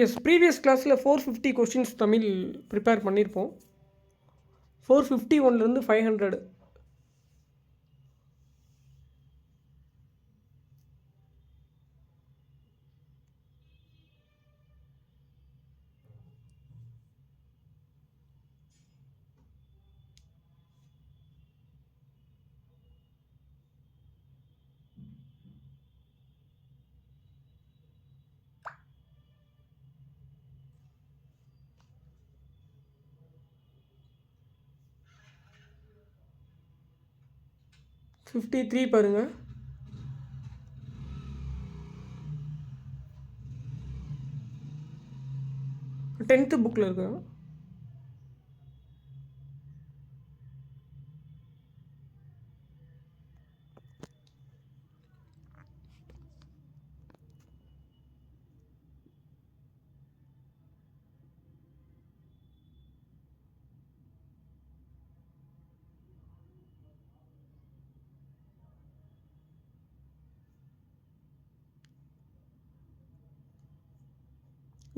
S, previous கிளாஸில் 450 questions Tamil prepare பண்ணியிருப்போம். 451லேருந்து 500. Fifty three பாருங்கள். டென்த்து புக்கில் இருக்குங்க.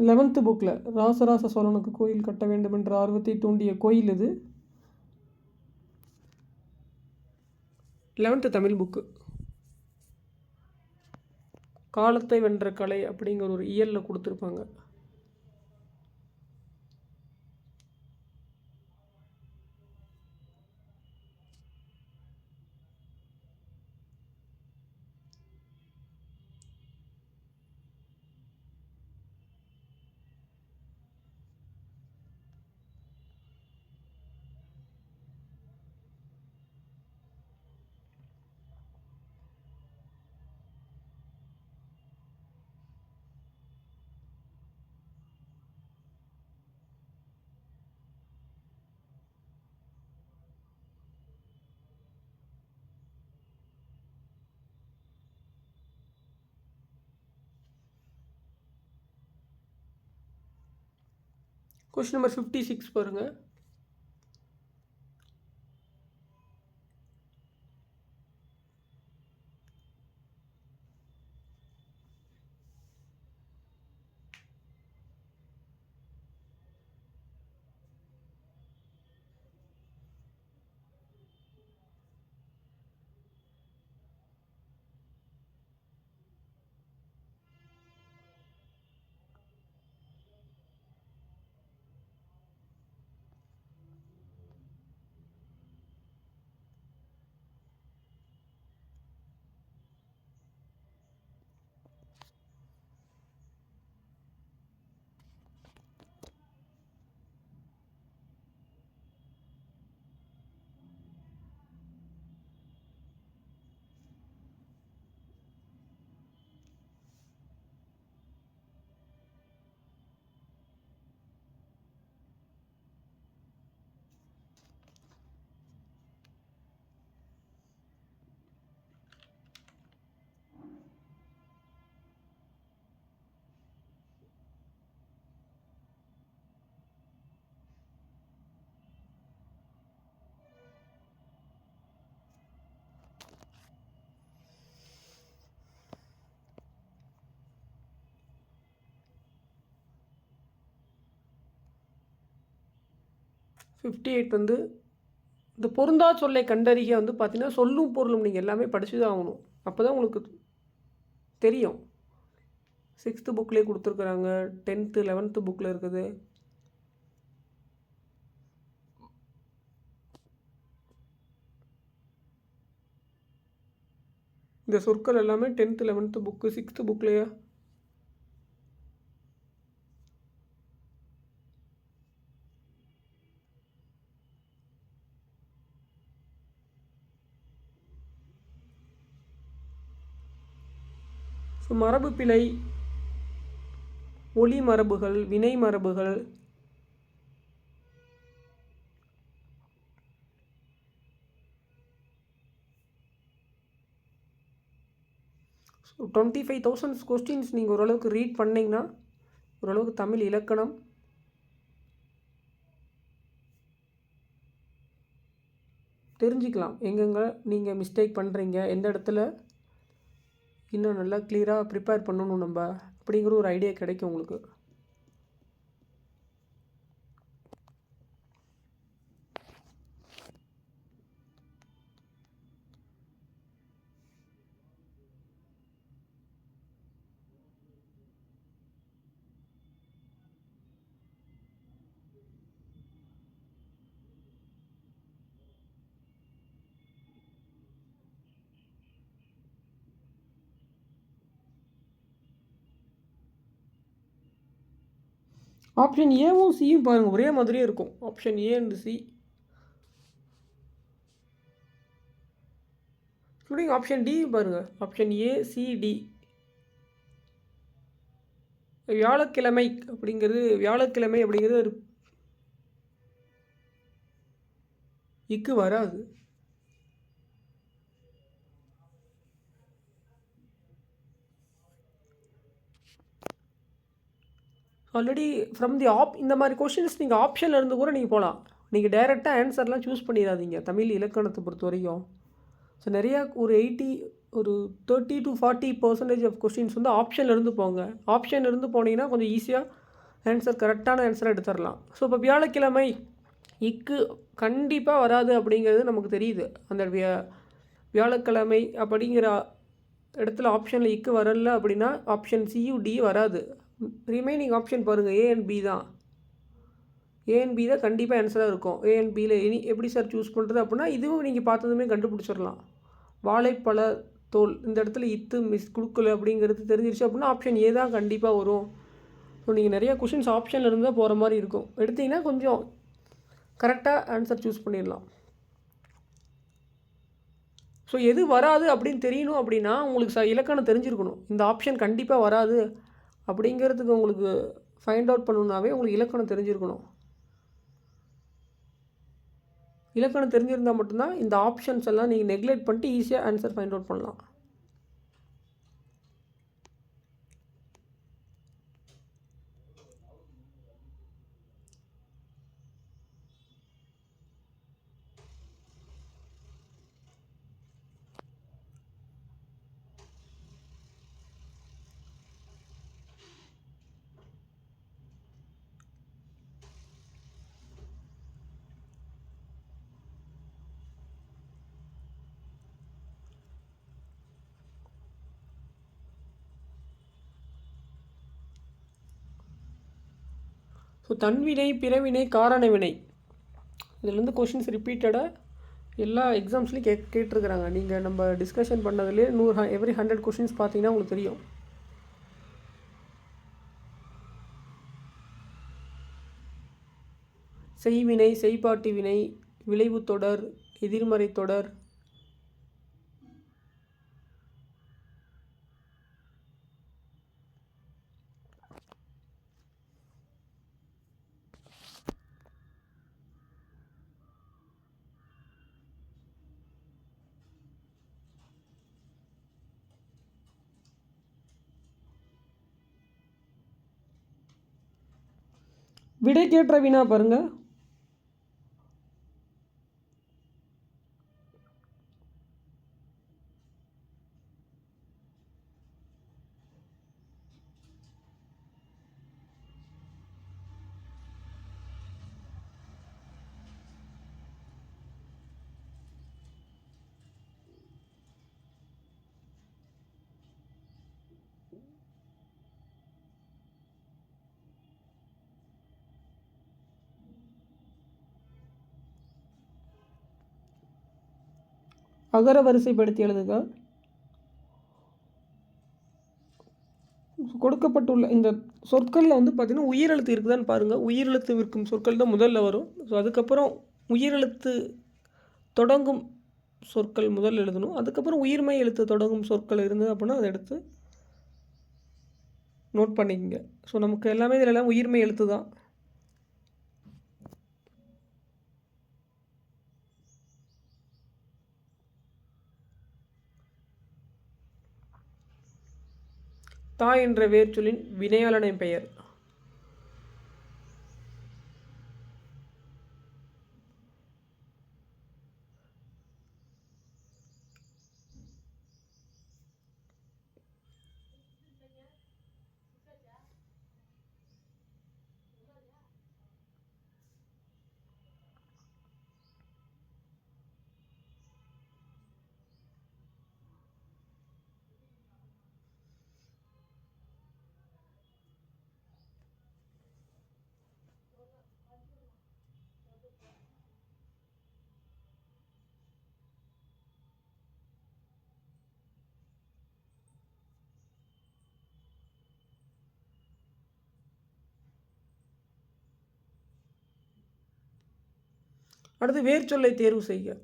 லெவன்த்து புக்கில் ராசராச சோழனுக்கு கோயில் கட்ட வேண்டும் என்ற ஆர்வத்தை தூண்டிய கோயில் இது. 11th Tamil book. காலத்தை வென்ற கலை அப்படிங்கிற ஒரு இயலில் கொடுத்துருப்பாங்க. கொஸ்டின் நம்பர் 56 பாருங்கள். ஃபிஃப்டி எயிட் வந்து இந்த பொருந்தா சொல்லை கண்டறிய வந்து பார்த்தீங்கன்னா சொல்லும் பொருளும் நீங்கள் எல்லாமே படித்து தான் ஆகணும். அப்போ தான் உங்களுக்கு தெரியும். 6th புக்லேயே கொடுத்துருக்குறாங்க, 10th 11th புக்கில் இருக்குது. இந்த சொற்கள் எல்லாமே 10th 11th book 6th புக்லேயே. So மரபு பிழை, ஒளி மரபுகள், வினை மரபுகள், ஸோ 25,000 கொஸ்டின்ஸ் நீங்கள் ஓரளவுக்கு ரீட் பண்ணிங்கன்னா ஓரளவுக்கு தமிழ் இலக்கணம், தெரிஞ்சுக்கலாம். எங்கெங்கே நீங்கள் மிஸ்டேக் பண்ணுறீங்க, எந்த இடத்துல இன்னும் நல்லா கிளியராக ப்ரிப்பேர் பண்ணணும் நம்ம அப்படிங்கிற ஒரு ஐடியா கிடைக்கும் உங்களுக்கு. ஆப்ஷன் ஏவும் சியும் பாருங்கள் ஒரே மாதிரியே இருக்கும். Option A and C. Including option D பாருங்கள். Option A, C, D. வியாழக்கிழமை அப்படிங்கிறது ஒரு இக்கு வராது. ஆல்ரெடி ஃப்ரம் தி இந்த மாதிரி கொஷின்ஸ் நீங்கள் ஆப்ஷனில் இருந்து கூட நீங்கள் போகலாம். நீங்கள் டைரெக்டாக ஆன்சர்லாம் சூஸ் பண்ணிடாதீங்க தமிழ் இலக்கணத்தை பொறுத்த வரைக்கும். ஸோ நிறையா ஒரு 30 to 40% ஆஃப் கொஷின்ஸ் வந்து ஆப்ஷனில் இருந்து போங்க. ஆப்ஷன் இருந்து போனீங்கன்னா கொஞ்சம் ஈஸியாக ஆன்சர் கரெக்டான ஆன்சராக எடுத்துடலாம். ஸோ இப்போ வியாழக்கிழமை இக்கு கண்டிப்பாக வராது அப்படிங்கிறது நமக்கு தெரியுது. அந்த வியாழக்கிழமை அப்படிங்கிற இடத்துல ஆப்ஷனில் இக்கு வரல அப்படின்னா ஆப்ஷன் சியு டி வராது. ரிமைனிங் ஆப்ஷன் பாருங்கள், ஏ அண்ட் பி தான். ஏ அண்ட் பி தான் கண்டிப்பாக ஆன்சராக இருக்கும். ஏ அண்ட் பியில் எப்படி சார் சூஸ் பண்ணுறது அப்படின்னா இதுவும் நீங்கள் பார்த்ததுமே கண்டுபிடிச்சிடலாம். வாழைப்பழ தோல் இந்த இடத்துல இத்து கொடுக்கல அப்படிங்கிறது தெரிஞ்சிருச்சு அப்படின்னா ஆப்ஷன் ஏ தான் கண்டிப்பாக வரும். ஸோ நீங்கள் நிறைய கொஷின்ஸ் ஆப்ஷனில் இருந்தால் போகிற மாதிரி இருக்கும். எடுத்திங்கன்னா கொஞ்சம் கரெக்டாக ஆன்சர் சூஸ் பண்ணிடலாம். ஸோ எது வராது அப்படின்னு தெரியணும் அப்படின்னா உங்களுக்கு இலக்கணம் தெரிஞ்சிருக்கணும். இந்த ஆப்ஷன் கண்டிப்பாக வராது அப்படிங்கிறதுக்கு உங்களுக்கு ஃபைண்ட் அவுட் பண்ணணுன்னாவே உங்களுக்கு இலக்கணம் தெரிஞ்சிருக்கணும். இலக்கணம் தெரிஞ்சிருந்தால் மட்டும்தான் இந்த ஆப்ஷன்ஸ் எல்லாம் நீங்கள் நெக்லெக்ட் பண்ணிட்டு ஈஸியாக ஆன்சர் ஃபைண்ட் அவுட் பண்ணலாம். ஸோ தன்வினை, பிறவினை, காரண வினை இதுலேருந்து கொஷின்ஸ் ரிப்பீட்டடாக எல்லா எக்ஸாம்ஸ்லையும் கேட்டிருக்கிறாங்க. நீங்கள் நம்ம டிஸ்கஷன் பண்ணதுலேயே எவ்ரி 100 கொஷின்ஸ் பார்த்தீங்கன்னா உங்களுக்கு தெரியும். செய்வினை, செய்பாட்டு வினை, விளைவு தொடர், எதிர்மறை தொடர், விடைக்கேற்ற வினா பாருங்கள். அகர வரிசைப்படுத்தி எழுதுக. கொடுக்கப்பட்டுள்ள இந்த சொற்களில் வந்து பார்த்திங்கன்னா உயிரெழுத்து இருக்குதான்னு பாருங்கள். உயிரெழுத்து இருக்கும் சொற்கள் தான் முதல்ல வரும். ஸோ அதுக்கப்புறம் உயிரெழுத்து தொடங்கும் சொற்கள் முதல் எழுதணும். அதுக்கப்புறம் உயிர்மை எழுத்து தொடங்கும் சொற்கள் இருந்தது அப்படின்னா அதை எடுத்து நோட் பண்ணிக்கங்க. ஸோ நமக்கு எல்லாமே இதில் எல்லாம் உயிர்மை எழுத்து தான். தா என்ற வேர்ச்சொல்லின் வினையாளனை பெயர். அடுத்து வேர்ச்சொல்லை தேர்வு செய்க.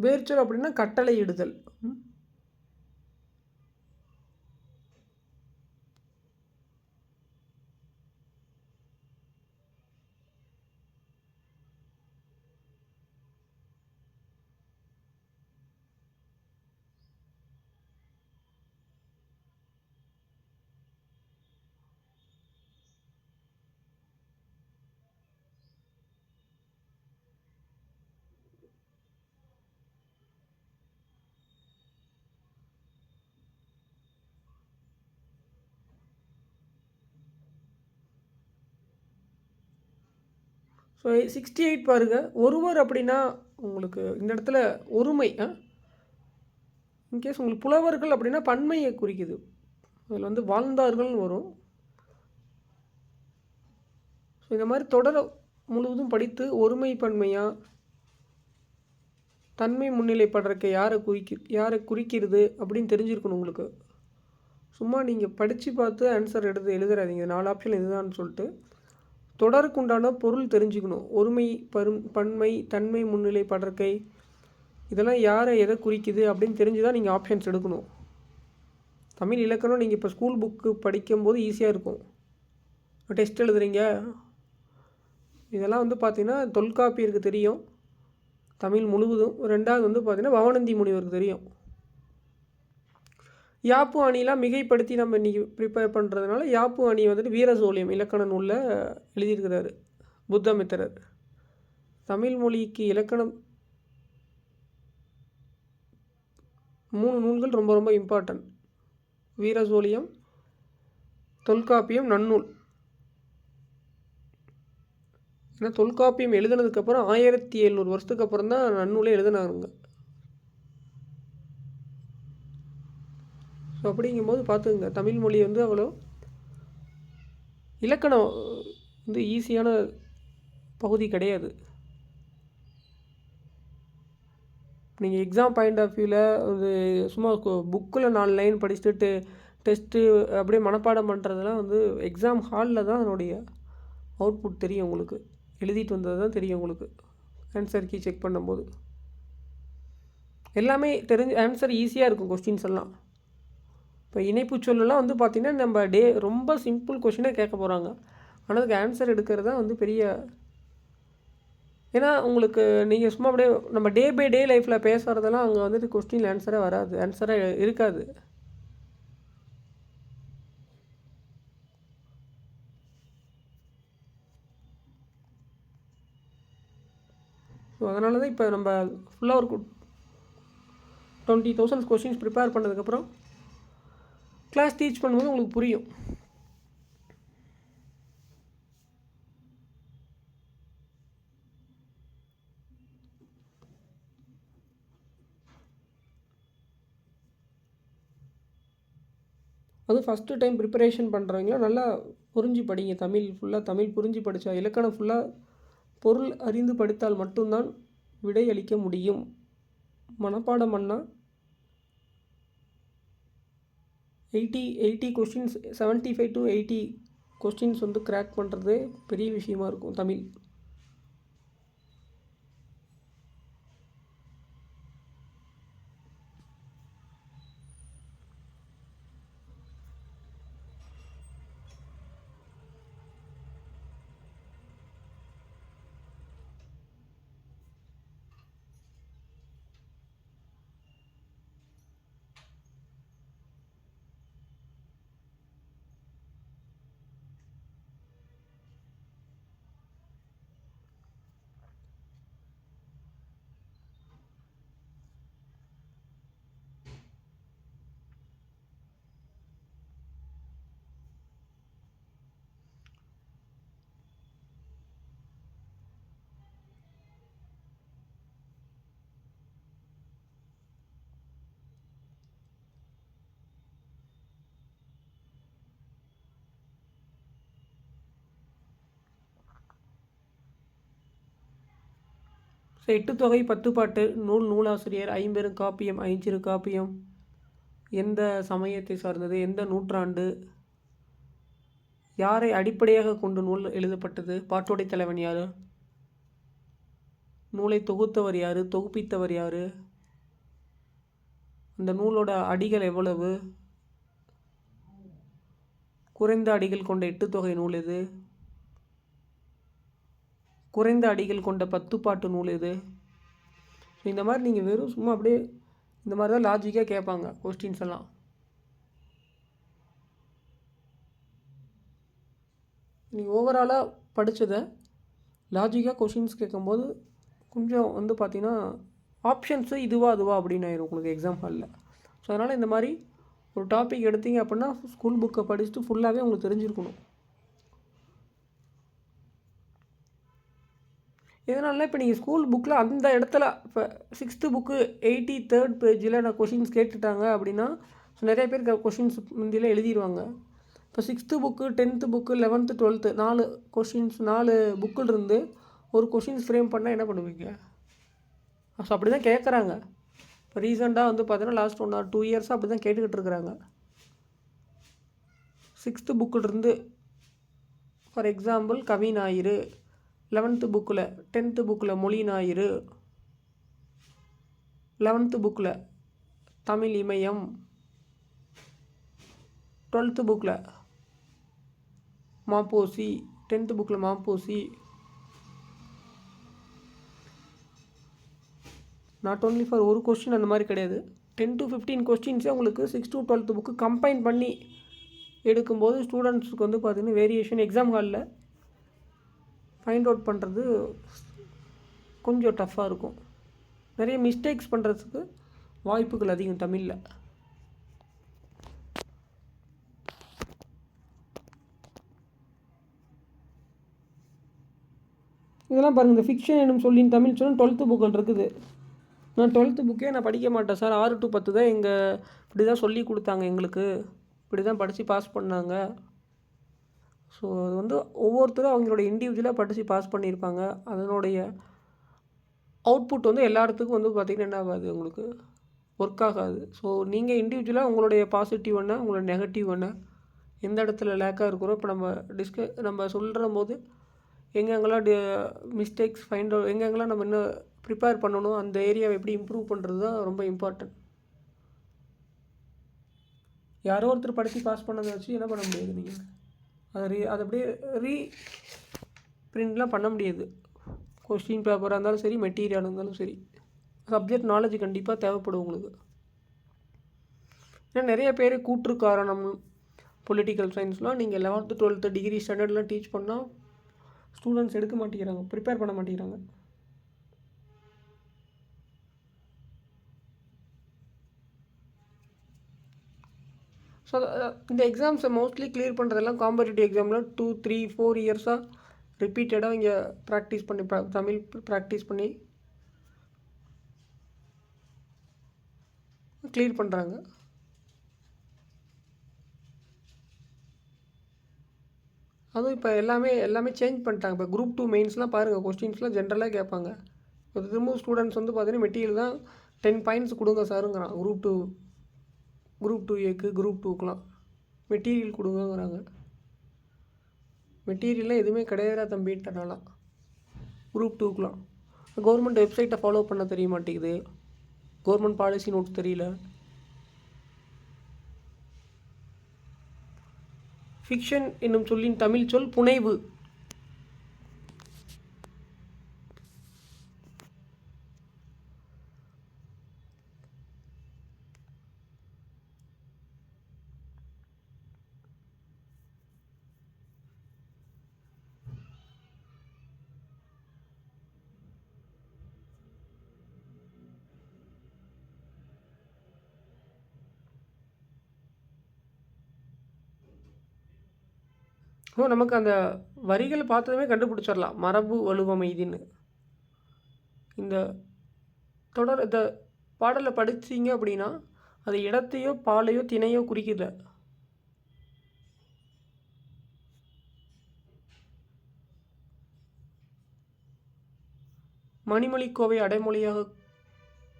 வேர்ச்சொல் அப்படின்னா கட்டளை இடுதல். ஸோ 68 பாருங்க. ஒருவர் அப்படின்னா உங்களுக்கு இந்த இடத்துல ஒருமை. இன்கேஸ் உங்களுக்கு புலவர்கள் அப்படின்னா பன்மையை குறிக்குது. அதில் வந்து வாழ்ந்தார்கள்னு வரும். ஸோ இந்த மாதிரி தொடர முழுவதும் படித்து ஒருமை பன்மையா தன்மை முன்னிலைப்படுறக்க யாரை குறிக்கிறது அப்படின்னு தெரிஞ்சிருக்கணும் உங்களுக்கு. சும்மா நீங்கள் படித்து பார்த்து ஆன்சர் எழுதுறாதீங்க 4 ஆப்ஷன் இதுதான்னு சொல்லிட்டு. தொடருக்குண்டான பொருள் தெரிஞ்சுக்கணும். ஒருமை பன்மை தன்மை முன்னிலை படர்க்கை இதெல்லாம் யாரை எதை குறிக்குது அப்படின்னு தெரிஞ்சு தான் நீங்கள் ஆப்ஷன்ஸ் எடுக்கணும். தமிழ் இலக்கணம் நீங்கள் இப்போ ஸ்கூல் புக்கு படிக்கும்போது ஈஸியாக இருக்கும். டெஸ்ட் எழுதுறீங்க இதெல்லாம் வந்து பார்த்திங்கன்னா தொல்காப்பியருக்கு தெரியும் தமிழ் முழுவதும். 2வது வந்து பார்த்திங்கன்னா பவணந்தி முனிவருக்கு தெரியும். யாப்பு அணிலாம் மிகைப்படுத்தி நம்ம இன்றைக்கி ப்ரிப்பேர் பண்ணுறதுனால யாப்பு அணி வந்துட்டு வீரசோழியம் இலக்கண நூலில் எழுதியிருக்கிறாரு புத்தமித்திரர். தமிழ் மொழிக்கு இலக்கணம் 3 நூல்கள் ரொம்ப ரொம்ப இம்பார்ட்டன்ட். வீரசோழியம், தொல்காப்பியம், நன்னூல். ஏன்னா தொல்காப்பியம் எழுதுனதுக்கப்புறம் 1700 வருஷத்துக்கு அப்புறம் தான் நன்னூலே எழுதுனாங்க. ஸோ அப்படிங்கும்போது பார்த்துக்குங்க தமிழ் மொழி வந்து அவ்வளோ இலக்கணம் வந்து ஈஸியான பகுதி கிடையாது. நீங்கள் எக்ஸாம் பாயிண்ட் ஆஃப் வியூவில் வந்து சும்மா புக்கில் 4 லைன் படிச்சுட்டு டெஸ்ட்டு அப்படியே மனப்பாடம் பண்ணுறதுலாம் வந்து எக்ஸாம் ஹாலில் தான் அதனுடைய அவுட்புட் தெரியும் உங்களுக்கு. எழுதிட்டு வந்தது தான் தெரியும் உங்களுக்கு. ஆன்சர் கீ செக் பண்ணும்போது எல்லாமே தெரிஞ்சு ஆன்சர் ஈஸியாக இருக்கும். கொஸ்டின்ஸ் எல்லாம் இப்போ இணைப்பு சொல்லலாம் வந்து பார்த்திங்கன்னா நம்ம ரொம்ப சிம்பிள் கொஷினாக கேட்க போகிறாங்க. ஆனால் அதுக்கு ஆன்சர் எடுக்கிறது தான் வந்து பெரிய. ஏன்னா உங்களுக்கு நீங்கள் சும்மா அப்படியே நம்ம டே பை டே லைஃப்பில் பேசுகிறதெல்லாம் அங்கே வந்துட்டு கொஸ்டின் ஆன்சராக வராது, ஆன்சராக இருக்காது. ஸோ அதனால தான் இப்போ நம்ம ஃபுல்லாக ஒரு 20,000 கொஸ்டின்ஸ் ப்ரிப்பேர் பண்ணதுக்கப்புறம் கிளாஸ் டீச் பண்ணும்போது உங்களுக்கு புரியும். அதுவும் ஃபஸ்ட்டு டைம் ப்ரிப்பரேஷன் பண்ணுறவங்களாம் நல்லா புரிஞ்சு படிங்க. ஃபுல்லாக தமிழ் புரிஞ்சு படித்தா இலக்கணம் ஃபுல்லாக பொருள் அறிந்து படித்தால் மட்டும்தான் விடை அளிக்க முடியும். மனப்பாடம் பண்ணால் 80 கொஸ்டின்ஸ் 75 to 80 கொஸ்டின்ஸ் வந்து கிராக் பண்ணுறதே பெரிய விஷயமா இருக்கும் தமிழ். ஸோ 8 தொகை 10 பாட்டு நூலாசிரியர் ஐம்பெரும் காப்பியம் ஐஞ்சிறு காப்பியம் எந்த சமயத்தை சார்ந்தது, எந்த நூற்றாண்டு, யாரை அடிப்படையாக கொண்டு நூல் எழுதப்பட்டது, பாட்டோடை தலைவன் யார், நூலை தொகுத்தவர் யார், தொகுப்பித்தவர் யார், அந்த நூலோட அடிகள் எவ்வளவு, குறைந்த அடிகள் கொண்ட 8 தொகை நூல் எது, குறைந்த அடிகள் கொண்ட 10 பாட்டு நூல் எது. ஸோ இந்த மாதிரி நீங்கள் வெறும் சும்மா அப்படியே இந்த மாதிரி தான் லாஜிக்காக கேட்பாங்க கொஸ்டின்ஸ் எல்லாம். நீங்கள் ஓவராலாக படித்ததை லாஜிக்காக கொஷின்ஸ் கேட்கும்போது கொஞ்சம் வந்து பார்த்திங்கன்னா ஆப்ஷன்ஸு இதுவா அதுவா அப்படின்னு ஆயிரும் உங்களுக்கு எக்ஸாம் ஹாலில். ஸோ அதனால் இந்த மாதிரி ஒரு டாபிக் எடுத்தீங்க அப்படின்னா ஸ்கூல் புக்கை படிச்சுட்டு ஃபுல்லாகவே உங்களுக்கு தெரிஞ்சிருக்கணும். இதனால இப்போ நீங்கள் ஸ்கூல் புக்கில் அந்த இடத்துல இப்போ 6th புக்கு 83rd பேஜில் நான் கொஷின்ஸ் கேட்டுட்டாங்க அப்படின்னா ஸோ நிறைய பேர் கொஷின்ஸ் முந்தியில் எழுதிடுவாங்க. இப்போ 6th book 10th book 11th 12th 4 questions 4 புக்கில் இருந்து ஒரு கொஷின்ஸ் ஃப்ரேம் பண்ணால் என்ன பண்ணுவீங்க? ஸோ அப்படி தான் கேட்குறாங்க. இப்போ ரீசெண்டாக வந்து பார்த்தீங்கன்னா லாஸ்ட் 1 or 2 இயர்ஸாக அப்படி தான் கேட்டுக்கிட்டு இருக்கிறாங்க. 6th புக்கிலிருந்து ஃபார் எக்ஸாம்பிள் கவி ஞாயிறு, 11th புக்கில் 10th புக்கில் மொழி ஞாயிறு, 11th புக்கில் தமிழ் இமயம், 12th புக்கில் மாப்போசி, 10th புக்கில் மாப்போசி. நாட் ஓன்லி ஃபார் ஒரு கொஸ்டின் அந்த மாதிரி கிடையாது, 10 to 15 கொஸ்டின்ஸே உங்களுக்கு 6th to 12th book combine பண்ணி எடுக்கும்போது ஸ்டூடெண்ட்ஸுக்கு வந்து பார்த்திங்கன்னா வேரியேஷன் எக்ஸாம் ஹாலில் ஃபைண்ட் அவுட் பண்ணுறது கொஞ்சம் டஃப்பாக இருக்கும். நிறைய மிஸ்டேக்ஸ் பண்ணுறதுக்கு வாய்ப்புகள் அதிகம் தமிழில். இதெல்லாம் பாருங்கள், இந்த ஃபிக்ஷன் என்னும் சொல்லின் தமிழ் சொல்லும் 12th புக்கில் இருக்குது. நான் 12th புக்கே நான் படிக்க மாட்டேன் சார், 6 to 10 தான் இப்படி தான் சொல்லி கொடுத்தாங்க, எங்களுக்கு இப்படி தான் படித்து பாஸ் பண்ணாங்க. ஸோ அது வந்து ஒவ்வொருத்தரும் அவங்களோட இண்டிவிஜுவலாக படித்து பாஸ் பண்ணியிருப்பாங்க. அதனுடைய அவுட்புட் வந்து எல்லாத்துக்கும் வந்து பார்த்திங்கன்னா என்ன ஆகாது, உங்களுக்கு ஒர்க் ஆகாது. ஸோ நீங்கள் இண்டிவிஜுவலாக உங்களுடைய பாசிட்டிவ் என்ன, உங்களோட நெகட்டிவ் என்ன, எந்த இடத்துல லேக்காக இருக்கிறோம் இப்போ நம்ம சொல்கிற போது எங்கெங்கெல்லாம் மிஸ்டேக்ஸ் ஃபைண்ட் அவுட், எங்கெங்கெல்லாம் நம்ம இன்னும் ப்ரிப்பேர் பண்ணணும், அந்த ஏரியாவை எப்படி இம்ப்ரூவ் பண்ணுறது தான் ரொம்ப இம்பார்ட்டன்ட். யாரோ ஒருத்தர் படித்து பாஸ் பண்ணதை வச்சு என்ன பண்ண முடியாது, நீங்கள் அதை அப்படியே பிரிண்ட்லாம் பண்ண முடியாது. கொஸ்டின் பேப்பராக இருந்தாலும் சரி, மெட்டீரியலாக இருந்தாலும் சரி, சப்ஜெக்ட் நாலேஜ் கண்டிப்பாக தேவைப்படும் உங்களுக்கு. ஏன்னா நிறைய பேர் கூற்று காரணம், பொலிட்டிக்கல் சயின்ஸ்லாம் நீங்கள் 11th 12th டிகிரி ஸ்டாண்டர்ட்லாம் டீச் பண்ணால் ஸ்டூடெண்ட்ஸ் எடுக்க மாட்டேங்கிறாங்க, ப்ரிப்பேர் பண்ண மாட்டேங்கிறாங்க. ஸோ இந்த எக்ஸாம்ஸை மோஸ்ட்லி கிளியர் பண்ணுறதெல்லாம் காம்படிட்டிவ் எக்ஸாமில் 2, 3, 4 இயர்ஸாக ரிப்பீட்டடாக இங்கே ப்ராக்டிஸ் பண்ணி தமிழ் ப்ராக்டிஸ் பண்ணி கிளியர் பண்ணுறாங்க. அதுவும் இப்போ எல்லாமே சேஞ்ச் பண்ணிட்டாங்க. இப்போ Group 2 மெயின்ஸ்லாம் பாருங்கள், கொஸ்டின்ஸ்லாம் ஜென்ரலாக கேட்பாங்க. இப்போ திரும்ப ஸ்டூடெண்ட்ஸ் வந்து பார்த்தீங்கன்னா மெட்டீரியல் தான் 10 பாயிண்ட்ஸ் கொடுங்க சாருங்கிறான். Group 2A Group 2க்குலாம் மெட்டீரியல் கொடுங்கங்கிறாங்க. மெட்டீரியல்லாம் எதுவுமே கிடையாதா தம்பிட்டனாலாம் Group 2க்குலாம். கவர்மெண்ட் வெப்சைட்டை ஃபாலோ பண்ண தெரிய மாட்டேங்குது, கவர்மெண்ட் பாலிசி நோட்ஸ் தெரியல. ஃபிக்ஷன் என்னும் சொல்லின் தமிழ் சொல் புனைவு. ஸோ நமக்கு அந்த வரிகளை பார்த்ததுமே கண்டுபிடிச்சிடலாம், மரபு வலுவமைதின்னு. இந்த பாடலை படிச்சிங்க அப்படின்னா அது இடத்தையோ பாலையோ திணையோ குறிக்கல. மணிமொழிக்கோவை அடைமொழியாக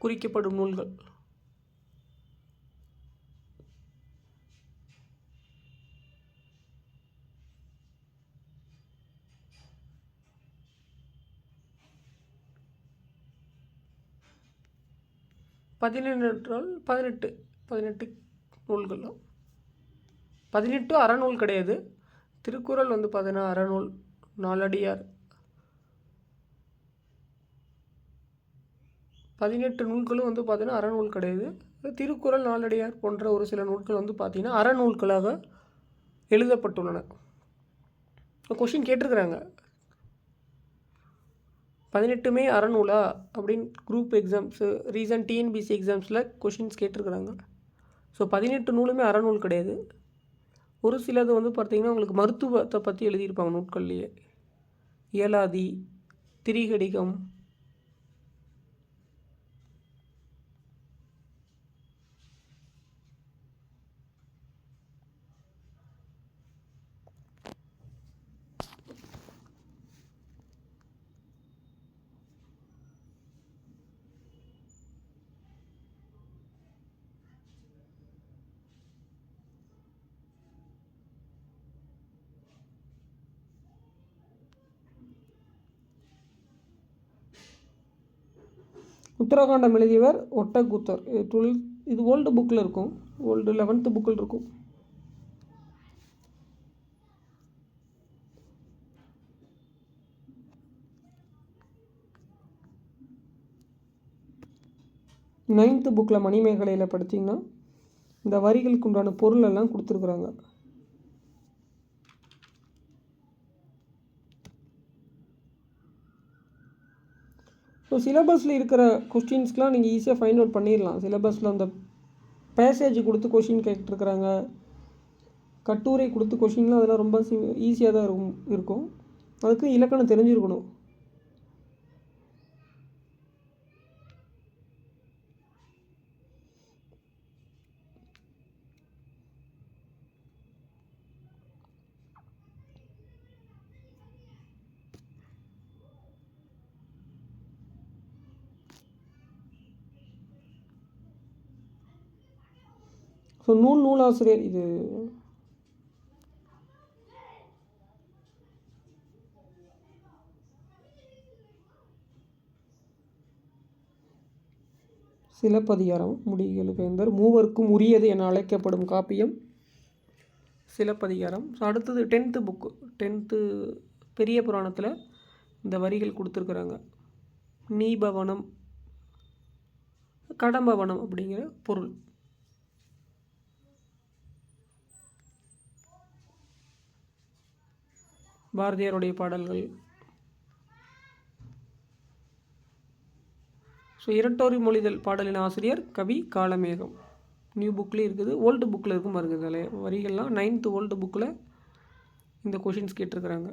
குறிக்கப்படும் நூல்கள். பதினெட்டால் 18 நூல்கள். 18 அறநூல் கிடையாது. திருக்குறள் வந்து பார்த்தீங்கன்னா அறநூல், நாலடியார், 18 நூல்களும் வந்து பார்த்தீங்கன்னா அறநூல் கிடையாது. திருக்குறள், நாலடியார் போன்ற ஒரு சில நூல்கள் வந்து பார்த்திங்கன்னா அறநூல்களாக எழுதப்பட்டுள்ளன. கொஷின் கேட்டிருக்கிறாங்க, 18மே அறநூலா அப்படின்னு குரூப் எக்ஸாம்ஸு ரீசன்ட் டிஎன்பிசி எக்ஸாம்ஸில் கொஷின்ஸ் கேட்டிருக்கிறாங்க. ஸோ 18 நூலுமே அறநூல் கிடையாது. ஒரு சிலது வந்து பார்த்திங்கன்னா உங்களுக்கு மருத்துவத்தை பற்றி எழுதியிருப்பாங்க நூட்கள்லேயே. இயலாதி, திரிகடிகம், உத்தரகாண்டம் எழுதியவர் ஒட்டக்கூத்தர். இது ஓல்டு புக்கில் இருக்கும், ஓல்டு 11th புக்கில் இருக்கும். நைன்த்து புக்கில் மணிமேகலையில் படித்தீங்கன்னா இந்த வரிகளுக்கு உண்டான பொருள் எல்லாம் கொடுத்துருக்குறாங்க. ஸோ சிலபஸில் இருக்கிற கொஸ்டின்ஸ்க்கெலாம் நீங்கள் ஈஸியாக ஃபைண்ட் அவுட் பண்ணிடலாம். சிலபஸில் அந்த பேசேஜ் கொடுத்து கொஷின் கேட்டுருக்குறாங்க, கட்டுரை கொடுத்து கொஷின்லாம் அதெல்லாம் ரொம்ப ஈஸியாக தான் இருக்கும். அதுக்கு இலக்கணம் தெரிஞ்சிருக்கணும். ஸோ நூலாசிரியர் இது சிலப்பதிகாரம். முடிகளுக்கு மூவருக்கும் உரியது என அழைக்கப்படும் காப்பியம் சிலப்பதிகாரம். ஸோ அடுத்தது 10th புக்கு, 10th பெரிய புராணத்தில் இந்த வரிகள் கொடுத்துருக்குறாங்க. நீபவனம், கடம்பவனம் அப்படிங்கிற பொருள். பாரதியாருடைய பாடல்கள். ஸோ இரட்டோரி மொழிதல் பாடலின் ஆசிரியர் கவி காளமேகம். நியூ புக்லேயும் இருக்குது, ஓல்டு புக்கில் இருக்கும் பாருங்க. இதில் வரிகள்லாம் 9th ஓல்டு புக்கில் இந்த கொஷின்ஸ் கேட்டிருக்கிறாங்க.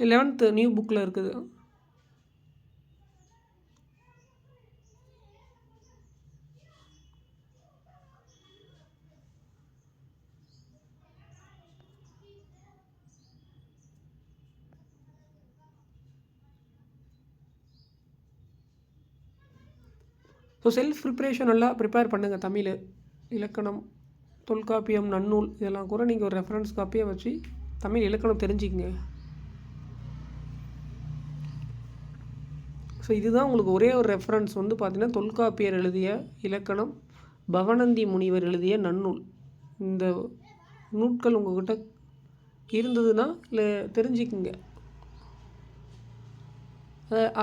லெவன்த்து நியூ புக்கில் இருக்குது. ஸோ செல்ஃப் ப்ரிப்ரேஷன் எல்லாம் ப்ரிப்பேர் பண்ணுங்கள். தமிழ், இலக்கணம், தொல்காப்பியம், நன்னூல் இதெல்லாம் கூட நீங்கள் ஒரு ரெஃபரன்ஸ் காப்பியாக வச்சு தமிழ் இலக்கணம் தெரிஞ்சுக்கங்க. ஸோ இதுதான் உங்களுக்கு ஒரே ஒரு ரெஃபரன்ஸ் வந்து பார்த்திங்கன்னா தொல்காப்பியர் எழுதிய இலக்கணம், பவணந்தி முனிவர் எழுதிய நன்னூல். இந்த நூட்கள் உங்கள்கிட்ட இருந்ததுன்னா இல்லை தெரிஞ்சுக்குங்க.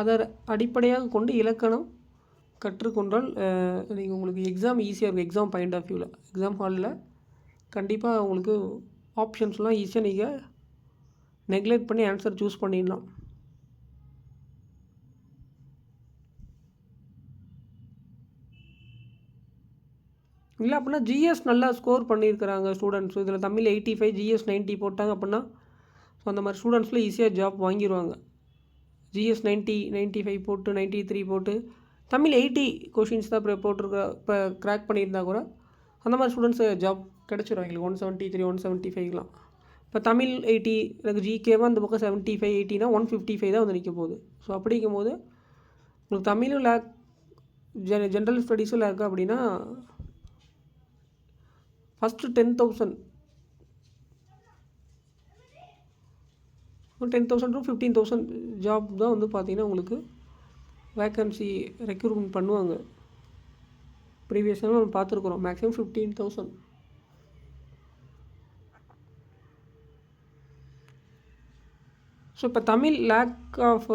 அதை அடிப்படையாக கொண்டு இலக்கணம் கற்றுக்கொண்டால் நீங்கள் உங்களுக்கு எக்ஸாம் ஈஸியாக இருக்கும். எக்ஸாம் பாயிண்ட் ஆஃப் வியூவில், எக்ஸாம் ஹாலில் கண்டிப்பாக உங்களுக்கு ஆப்ஷன்ஸ்லாம் ஈஸியாக நீங்கள் நெக்லெக்ட் பண்ணி ஆன்சர் சூஸ் பண்ணிடலாம். இல்லை அப்படின்னா ஜிஎஸ் நல்லா ஸ்கோர் பண்ணியிருக்கிறாங்க ஸ்டூடெண்ட்ஸ். இதில் தமிழ் 85, ஜிஎஸ் 90 போட்டாங்க அப்படின்னா ஸோ அந்த மாதிரி ஸ்டூடெண்ட்ஸில் ஈஸியாக ஜாப் வாங்கிடுவாங்க. ஜிஎஸ் 90, 95 போட்டு 93 போட்டு தமிழ் 80 கொஷின்ஸ் தான் போட்டிருக்க இப்போ கிராக் பண்ணியிருந்தா கூட அந்த மாதிரி ஸ்டூடெண்ட்ஸு ஜாப் கிடச்சிரும் எங்களுக்கு 173, 175லாம். இப்போ தமிழ் 80 எனக்கு ஜிகேவாக அந்த பக்கம் 75, 80னா 155 தான் வந்து நிற்க போகுது. ஸோ அப்படிங்கும் போது உங்களுக்கு தமிழும் லேக், ஜென்ரல் ஸ்டடீஸும் லேக் அப்படின்னா ஃபஸ்ட்டு 10,000 to 15,000 ஜாப் தான் வந்து பார்த்திங்கன்னா உங்களுக்கு வேக்கன்சி ரெக்ரூட்மெண்ட் பண்ணுவாங்க. ப்ரீவியஸாக நம்ம பார்த்துருக்குறோம் மேக்ஸிமம் 15,000. ஸோ இப்போ தமிழ் லேக் ஆஃப்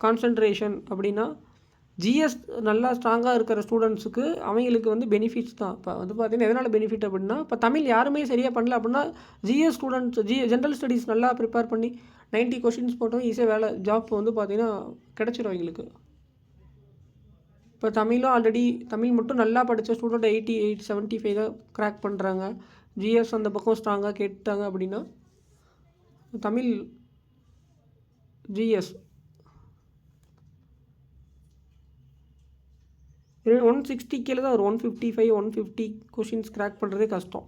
கான்சன்ட்ரேஷன் அப்படின்னா ஜிஎஸ் நல்லா ஸ்ட்ராங்காக இருக்கிற ஸ்டூடெண்ட்ஸுக்கு அவங்களுக்கு வந்து பெனிஃபிட்ஸ் தான். இப்போ வந்து பார்த்திங்கன்னா எதனால் பெனிஃபிட் அப்படின்னா இப்போ தமிழ் யாருமே சரியாக பண்ணல அப்படின்னா ஜிஎஸ் ஸ்டூடெண்ட்ஸ் ஜென்ரல் ஸ்டடீஸ் நல்லா ப்ரிப்பேர் பண்ணி 90 கொஷின்ஸ் போட்டோம் ஈஸியாக வேலை ஜாப் வந்து பார்த்திங்கன்னா கிடச்சிரும் அவங்களுக்கு. இப்போ தமிழும் ஆல்ரெடி தமிழ் மட்டும் நல்லா படித்த ஸ்டூடெண்ட் 88, 75 தான் கிராக் பண்ணுறாங்க. ஜிஎஸ் அந்த பக்கம் ஸ்ட்ராங்காக கேட்டாங்க அப்படின்னா தமிழ் ஜிஎஸ் 160 கீழே தான் ஒரு 155, 150 கொஷின்ஸ் கிராக் பண்ணுறதே கஷ்டம்.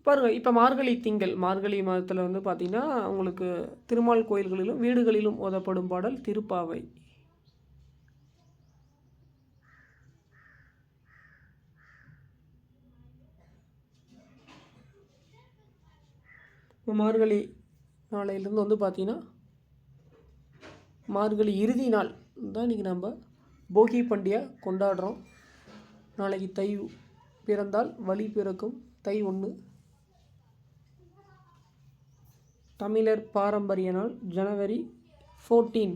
பாருங்கள் இப்போ மார்கழி திங்கள், மார்கழி மாதத்தில் வந்து பார்த்திங்கன்னா உங்களுக்கு திருமால் கோயில்களிலும் வீடுகளிலும் ஓதப்படும் பாடல் திருப்பாவை. இப்போ மார்கழி நாளையிலேருந்து வந்து பார்த்திங்கன்னா மார்கழி இறுதி நாள் தான் இன்றைக்கி நம்ம போகி பண்டிகை கொண்டாடுறோம். நாளைக்கு தை பிறந்தால் வழி பிறக்கும் தை 1. தமிழர் பாரம்பரிய நாள் ஜனவரி 14.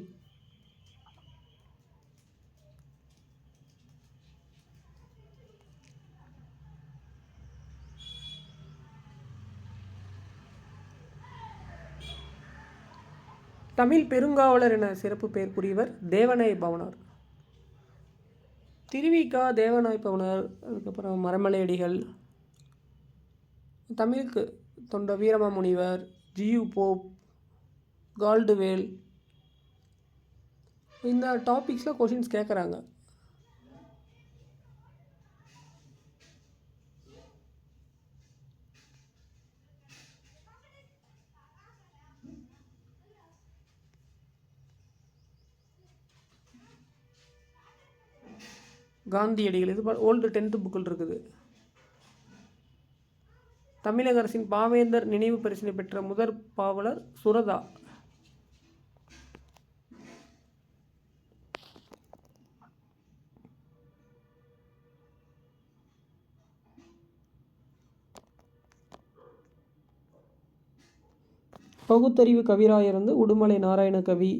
தமிழ் பெருங்காவலர் என சிறப்பு பெயர் புரியவர் தேவநாய பவனார். திருவிக்கா, தேவநாய பவனார், அதுக்கப்புறம் மரமலையடிகள், தமிழுக்கு தொண்ட வீரமாமுனிவர், ஜியு போப், கால்டுவேல், இந்த டாபிக்ஸில் கொஷின்ஸ் கேட்குறாங்க. காந்தியடிகள் இது ஓல்டு 10th புக்கில் இருக்குது. தமிழக அரசின் பாவேந்தர் நினைவு பரிசினை பெற்ற முதற் பாவலர் சுரதா. பகுத்தறிவு கவிராயர் வந்து உடுமலை நாராயண கவி.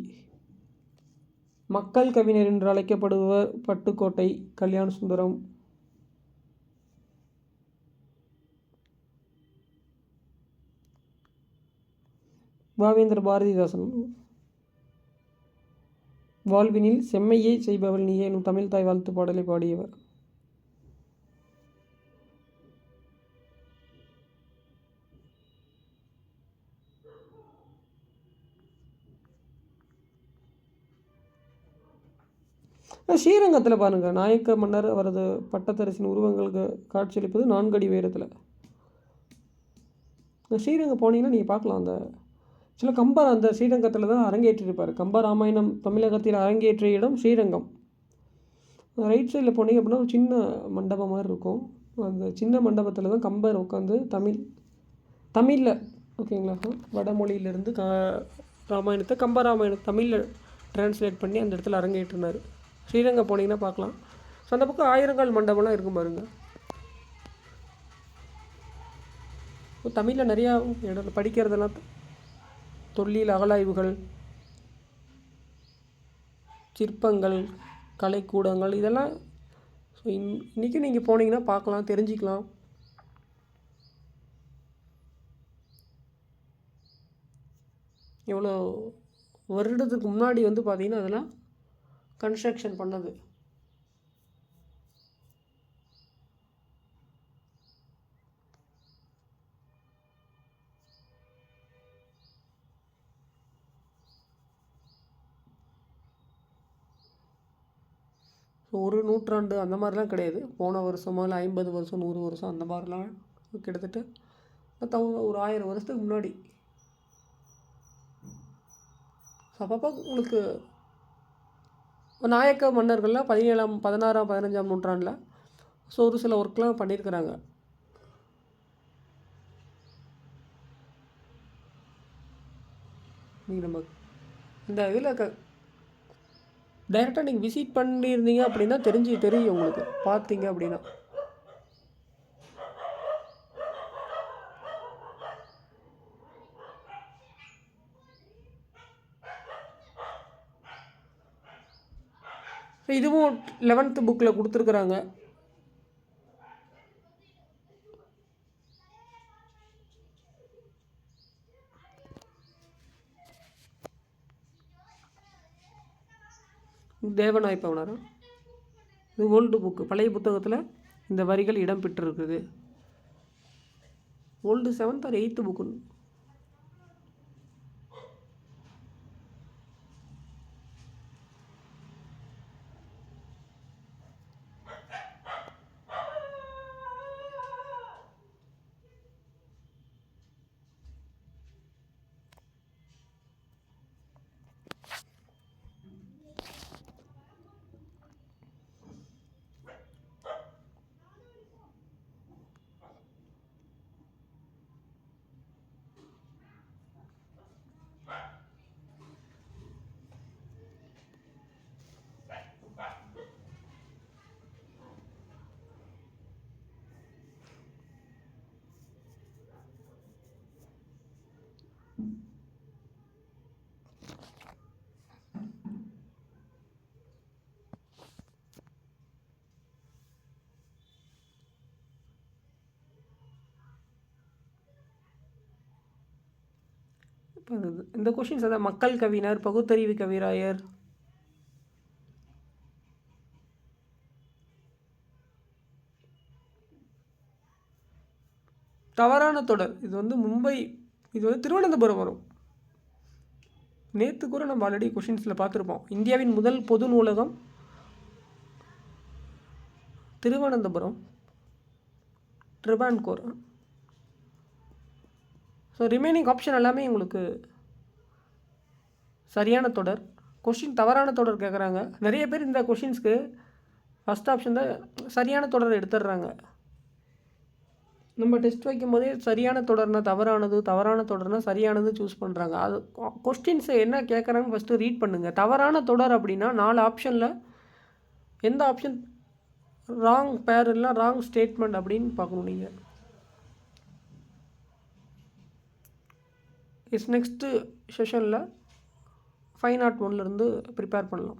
மக்கள் கவிஞர் என்று அழைக்கப்படுவர் பட்டுக்கோட்டை கல்யாண சுந்தரம். பாவேந்தர் பாரதிதாசன் வாழ்வினில் செம்மையை செய்பவள் நீயே எனும் தமிழ் தாய் வாழ்த்து பாடலை பாடியவர். ஸ்ரீரங்கத்தில் பாருங்கள், நாயக்க மன்னர் அவரது பட்டத்தரசின் உருவங்களுக்கு காட்சியளிப்பது 4 அடி உயரத்தில். ஸ்ரீரங்கம் போனீங்கன்னா நீங்கள் பார்க்கலாம். அந்த சில கம்பர் அந்த ஸ்ரீரங்கத்தில் தான் அரங்கேற்றிருப்பார். கம்பராமாயணம் தமிழகத்தில் அரங்கேற்றிய இடம் ஸ்ரீரங்கம். ரைட் சைடில் போனீங்க அப்படின்னா ஒரு சின்ன மண்டபம் மாதிரி இருக்கும். அந்த சின்ன மண்டபத்தில் தான் கம்பர் உட்காந்து தமிழில் ஓகேங்களா சார்? வடமொழியிலேருந்து ராமாயணத்தை கம்பராமாயணம் தமிழில் ட்ரான்ஸ்லேட் பண்ணி அந்த இடத்துல அரங்கேற்றினார். ஸ்ரீரங்கம் போனீங்கன்னா பார்க்கலாம். ஸோ அந்த பக்கம் ஆயிரங்கால் மண்டபம்லாம் இருக்கும் பாருங்கள். தமிழில் நிறையா இடம் படிக்கிறதெல்லாம் தொல்லியல் அகழாய்வுகள், சிற்பங்கள், கலைக்கூடங்கள் இதெல்லாம் ஸோ இன்றைக்கும் நீங்கள் போனீங்கன்னா பார்க்கலாம், தெரிஞ்சிக்கலாம். எவ்வளோ வருடத்துக்கு முன்னாடி வந்து பார்த்திங்கன்னா அதெல்லாம் கன்ஸ்ட்ரக்ஷன் பண்ணது. ஸோ ஒரு நூற்றாண்டு அந்த மாதிரிலாம் கிடையாது. போன வருஷமா இல்லை 50 வருஷம் 100 வருஷம் அந்த மாதிரிலாம் கிட்டத்தட்ட ஒரு 1000 வருஷத்துக்கு முன்னாடி. ஸோ அப்பப்போ உங்களுக்கு நாயக்க மன்னர்கள்லாம் 17ஆம் 16ஆம் 15ஆம் நூற்றாண்டில் ஸோ ஒரு சில ஒர்க்லாம் பண்ணியிருக்கிறாங்க. நீங்கள் நம்ம இந்த இதில் டைரெக்டாக நீங்கள் விசிட் பண்ணியிருந்தீங்க அப்படின்னா தெரியும் உங்களுக்கு, பார்த்தீங்க அப்படின்னா. இதுவும் 11th புக்கில் கொடுத்துருக்குறாங்க. தேவநாய் பவனாரம் இது ஓல்டு புக்கு, பழைய புத்தகத்தில் இந்த வரிகள் இடம் பெற்றிருக்குது. Old 7th or 8th book. இப்போ இந்த கொஷின்ஸ் அதான் மக்கள் கவிஞர், பகுத்தறிவு கவிராயர், தவறான தொடர். இது வந்து மும்பை, இது வந்து திருவனந்தபுரம் வரும். நேற்று கூட நம்ம ஆல்ரெடி கொஷின்ஸில் பார்த்துருப்போம். இந்தியாவின் முதல் பொது நூலகம் திருவனந்தபுரம், ட்ரிவான்கோர். ஸோ ரிமைனிங் ஆப்ஷன் எல்லாமே உங்களுக்கு சரியான தொடர். கொஷின் தவறான தொடர் கேட்குறாங்க. நிறைய பேர் இந்த கொஷின்ஸ்க்கு ஃபஸ்ட் ஆப்ஷன் தான் சரியான தொடர் எடுத்துடுறாங்க. நம்ம டெஸ்ட் வைக்கும் போதே சரியான தொடர்னா தவறானது, தவறான தொடர்னா சரியானது சூஸ் பண்ணுறாங்க. அது கொஸ்டின்ஸை என்ன கேட்குறாங்கன்னு ஃபஸ்ட்டு ரீட் பண்ணுங்கள். தவறான தொடர் அப்படின்னா 4 ஆப்ஷனில் எந்த ஆப்ஷன் ராங் பேர் இல்லை ராங் ஸ்டேட்மெண்ட் அப்படின்னு பார்க்கணும் நீங்கள். நெக்ஸ்ட்டு செஷனில் 501 ப்ரிப்பேர் பண்ணலாம்.